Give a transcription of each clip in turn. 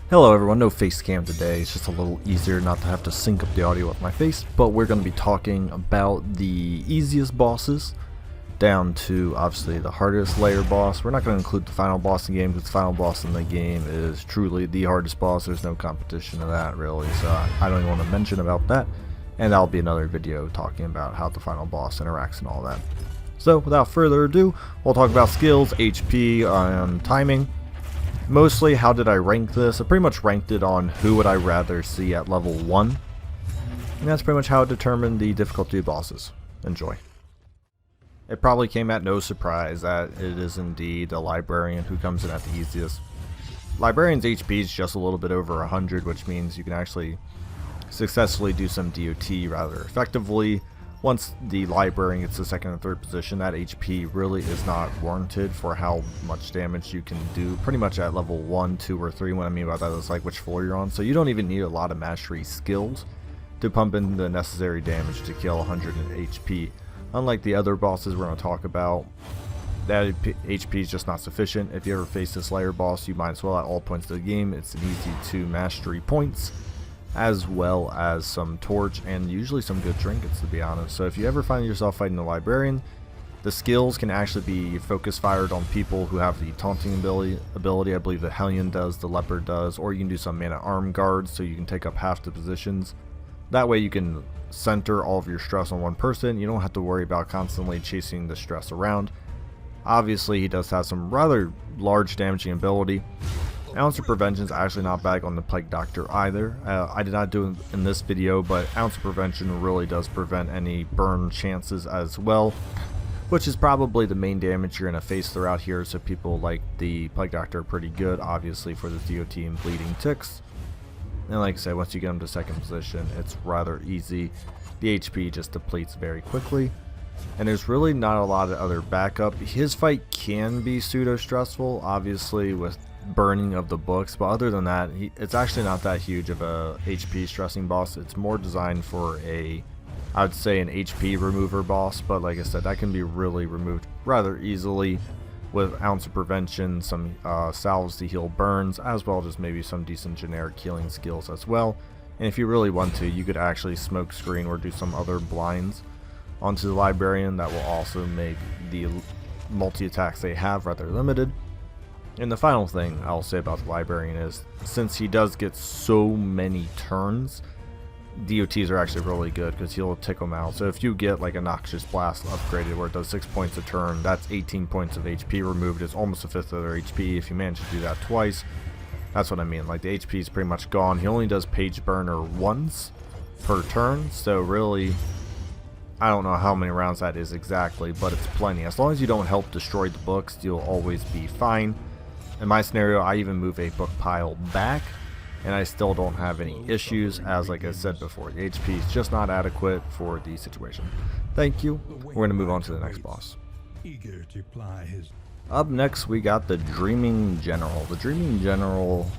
Hello everyone, no face cam today. It's just a little easier not to have to sync up the audio with my face, but we're going to be talking about the easiest bosses down to obviously the hardest Lair boss. We're not going to include the final boss in the game because the final boss in the game is truly the hardest boss. There's no competition to that really, so I don't even want to mention about that. And that'll be another video talking about how the final boss interacts and all that. So without further ado, we'll talk about skills, HP, and timing. Mostly, how did I rank this? I pretty much ranked it on who would I rather see at level 1. And that's pretty much how it determined the difficulty of bosses. Enjoy. It probably came at no surprise that it is indeed a Librarian who comes in at the easiest. Librarian's HP is just a little bit over 100, which means you can actually successfully do some DOT rather effectively. Once the Librarian gets to second and third position, that HP really is not warranted for how much damage you can do pretty much at level 1, 2, or 3. What I mean by that is like which floor you're on. So you don't even need a lot of mastery skills to pump in the necessary damage to kill 100 HP. Unlike the other bosses we're going to talk about, that HP is just not sufficient. If you ever face this Lair boss, you might as well at all points of the game. It's an easy 2 mastery points, as well as some torch and usually some good trinkets, to be honest. So if you ever find yourself fighting the Librarian, the skills can actually be focus fired on people who have the taunting ability. I believe the Hellion does, the Leopard does, or you can do some man-at-arm guards so you can take up half the positions. That way you can center all of your stress on one person. You don't have to worry about constantly chasing the stress around. Obviously he does have some rather large damaging ability. Ounce of Prevention is actually not bad on the Plague Doctor either. I did not do it in this video, but Ounce of Prevention really does prevent any burn chances as well, which is probably the main damage you're going to face throughout here. So people like the Plague Doctor are pretty good, obviously, for the DOT and bleeding ticks. And like I said, once you get him to second position, it's rather easy. The HP just depletes very quickly, and there's really not a lot of other backup. His fight can be pseudo-stressful, obviously, with burning of the books, but other than that, it's actually not that huge of a HP stressing boss. It's more designed for I would say an HP remover boss, but like I said, that can be really removed rather easily with Ounce of Prevention, some salves to heal burns, as well as maybe some decent generic healing skills as well. And if you really want to, you could actually smoke screen or do some other blinds onto the Librarian that will also make the multi-attacks they have rather limited. And the final thing I'll say about the Librarian is, since he does get so many turns, DOTs are actually really good because he'll tick them out. So if you get like a Noxious Blast upgraded where it does 6 points a turn, that's 18 points of HP removed. It's almost a fifth of their HP if you manage to do that twice. That's what I mean, like the HP is pretty much gone. He only does Page Burner once per turn, so really, I don't know how many rounds that is exactly, but it's plenty. As long as you don't help destroy the books, you'll always be fine. In my scenario, I even move a book pile back, and I still don't have any issues, as like I said before, the HP is just not adequate for the situation. Thank you. We're going to move on to the next boss. Up next, we got the Dreaming General. The Dreaming General,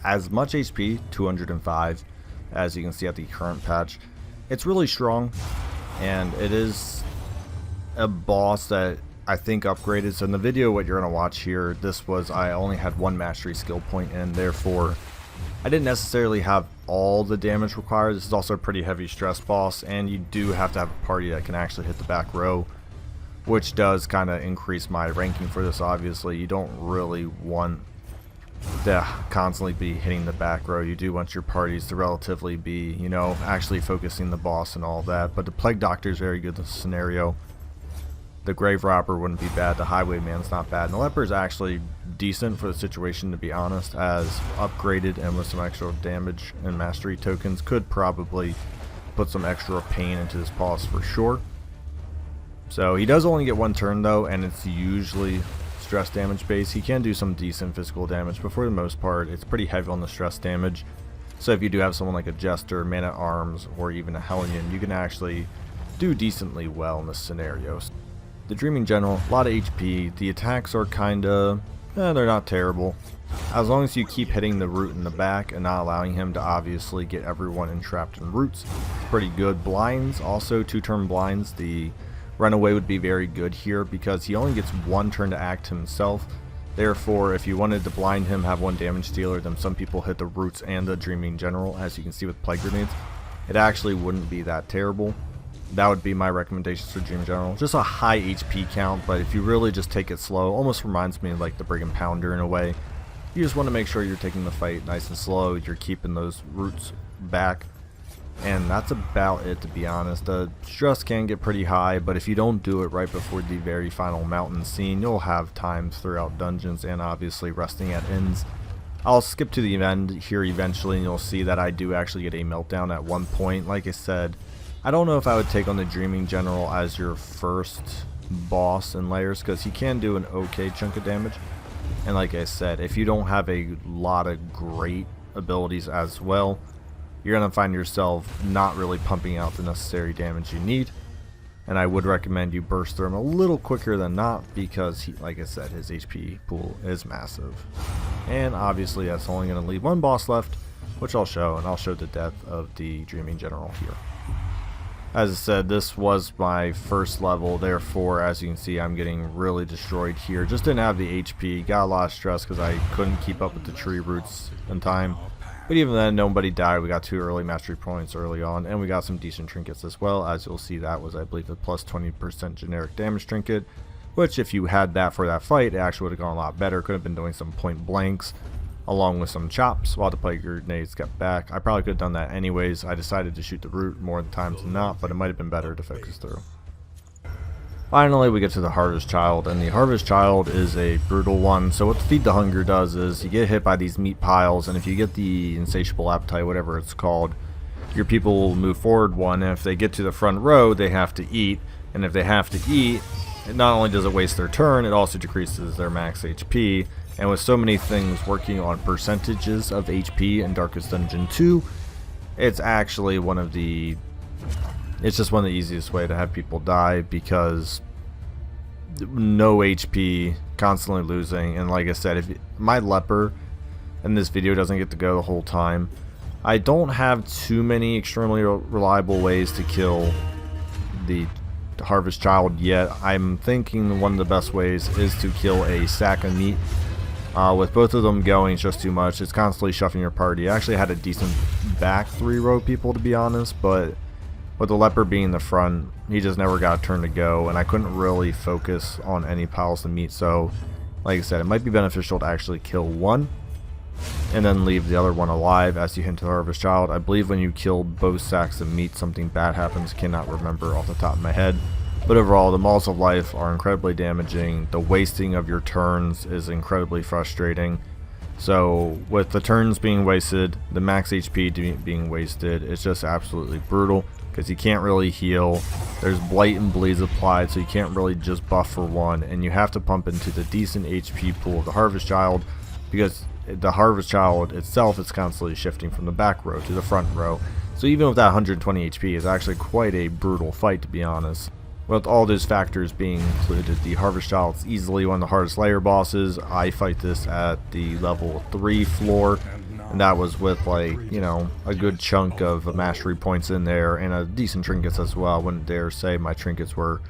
as much HP, 205, as you can see at the current patch. It's really strong, and it is a boss that I think upgraded. So in the video what you're going to watch here, I only had 1 mastery skill point, and therefore I didn't necessarily have all the damage required. This is also a pretty heavy stress boss, and you do have to have a party that can actually hit the back row, which does kind of increase my ranking for this. Obviously you don't really want to constantly be hitting the back row. You do want your parties to relatively be, you know, actually focusing the boss and all that. But the Plague Doctor is very good in this scenario. The Grave Robber wouldn't be bad, the Highwayman's not bad, and the Leopard is actually decent for the situation, to be honest, as upgraded and with some extra damage and mastery tokens could probably put some extra pain into this boss for sure. So he does only get 1 turn though, and it's usually stress damage based. He can do some decent physical damage, but for the most part it's pretty heavy on the stress damage. So if you do have someone like a Jester, Man-at-Arms, or even a Hellion, you can actually do decently well in this scenario. The Dreaming General, a lot of HP, the attacks are kinda, they're not terrible. As long as you keep hitting the root in the back and not allowing him to obviously get everyone entrapped in roots, pretty good. Blinds, also 2-turn blinds, the Runaway would be very good here because he only gets 1 turn to act himself. Therefore, if you wanted to blind him, have 1 damage dealer, then some people hit the roots and the Dreaming General, as you can see with Plague Grenades. It actually wouldn't be that terrible. That would be my recommendations for Dream General. Just a high HP count, but if you really just take it slow, almost reminds me of like the Brigand Pounder in a way. You just want to make sure you're taking the fight nice and slow, you're keeping those roots back. And that's about it, to be honest. The stress can get pretty high, but if you don't do it right before the very final mountain scene, you'll have times throughout dungeons and obviously resting at inns. I'll skip to the end here eventually, and you'll see that I do actually get a meltdown at one point. Like I said, I don't know if I would take on the Dreaming General as your first boss in Lairs, because he can do an okay chunk of damage. And like I said, if you don't have a lot of great abilities as well, you're going to find yourself not really pumping out the necessary damage you need. And I would recommend you burst through him a little quicker than not, because he, like I said, his HP pool is massive. And obviously that's only going to leave 1 boss left, which I'll show, and I'll show the death of the Dreaming General here. As I said, this was my first level, therefore as you can see I'm getting really destroyed here. Just didn't have the HP, got a lot of stress because I couldn't keep up with the tree roots in time. But even then, nobody died. We got 2 early mastery points early on, and we got some decent trinkets as well. As you'll see, that was, I believe, a plus 20% generic damage trinket, which if you had that for that fight, it actually would have gone a lot better. Could have been doing some point blanks along with some chops while the Plague Grenades kept back. I probably could have done that anyways. I decided to shoot the root more times than not, but it might have been better to focus through. Finally, we get to the Harvest Child, and the Harvest Child is a brutal one. So what the Feed the Hunger does is you get hit by these meat piles, and if you get the Insatiable Appetite, whatever it's called, your people will move forward 1, and if they get to the front row, they have to eat. And if they have to eat, it not only does it waste their turn, it also decreases their max HP. And with so many things working on percentages of HP in Darkest Dungeon 2, it's actually it's just one of the easiest way to have people die, because no HP, constantly losing. And like I said, if my leper in this video doesn't get to go the whole time, I don't have too many extremely reliable ways to kill the Harvest Child yet. I'm thinking one of the best ways is to kill a sack of meat. With both of them going, it's just too much. It's constantly shuffling your party. I actually had a decent back 3-row people, to be honest, but with the leper being the front, he just never got a turn to go, and I couldn't really focus on any piles of meat. So like I said, it might be beneficial to actually kill 1 and then leave the other one alive as you hit the Harvest Child. I believe when you kill both sacks of meat, something bad happens. Cannot remember off the top of my head. But overall, the Mauls of Life are incredibly damaging. The wasting of your turns is incredibly frustrating. So with the turns being wasted, the max HP being wasted, it's just absolutely brutal, because you can't really heal. There's blatant bleeds applied, so you can't really just buff for 1, and you have to pump into the decent HP pool of the Harvest Child, because the Harvest Child itself is constantly shifting from the back row to the front row. So even with that 120 HP, it's actually quite a brutal fight, to be honest. With all those factors being included, the Harvest Child is easily one of the hardest Lair bosses. I fight this at the level 3 floor, and that was with, like, you know, a good chunk of mastery points in there and a decent trinkets as well. I wouldn't dare say my trinkets were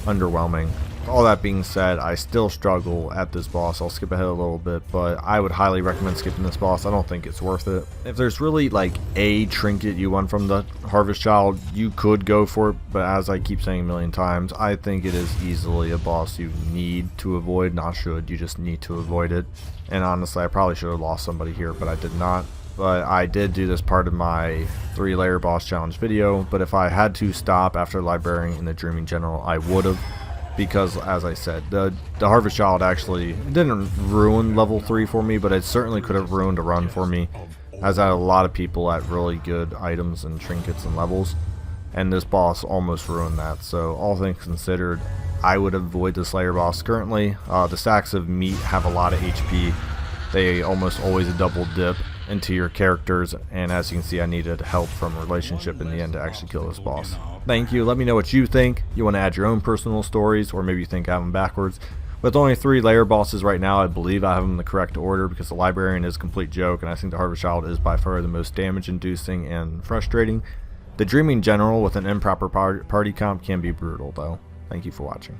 underwhelming. All that being said, I still struggle at this boss. I'll skip ahead a little bit, but I would highly recommend skipping this boss. I don't think it's worth it. If there's really like a trinket you want from the Harvest Child, you could go for it, but as I keep saying a million times, I think it is easily a boss you need to avoid, not should. You just need to avoid it. And honestly, I probably should have lost somebody here, but I did not. But I did do this part of my 3 Lair boss challenge video, but if I had to stop after Librarian and the Dreaming General, I would have. Because, as I said, the Harvest Child actually didn't ruin level 3 for me, but it certainly could have ruined a run for me, as I had a lot of people at really good items and trinkets and levels, and this boss almost ruined that. So all things considered, I would avoid this Lair boss currently. The sacks of meat have a lot of HP. They almost always double dip into your characters, and as you can see, I needed help from relationship in the end to actually kill this boss. Thank you. Let me know what you think. You want to add your own personal stories, or maybe you think I have them backwards. With only 3 Lair bosses right now, I believe I have them in the correct order, because the Librarian is a complete joke, and I think the Harvest Child is by far the most damage inducing and frustrating. The Dreaming General with an improper party comp can be brutal though. Thank you for watching.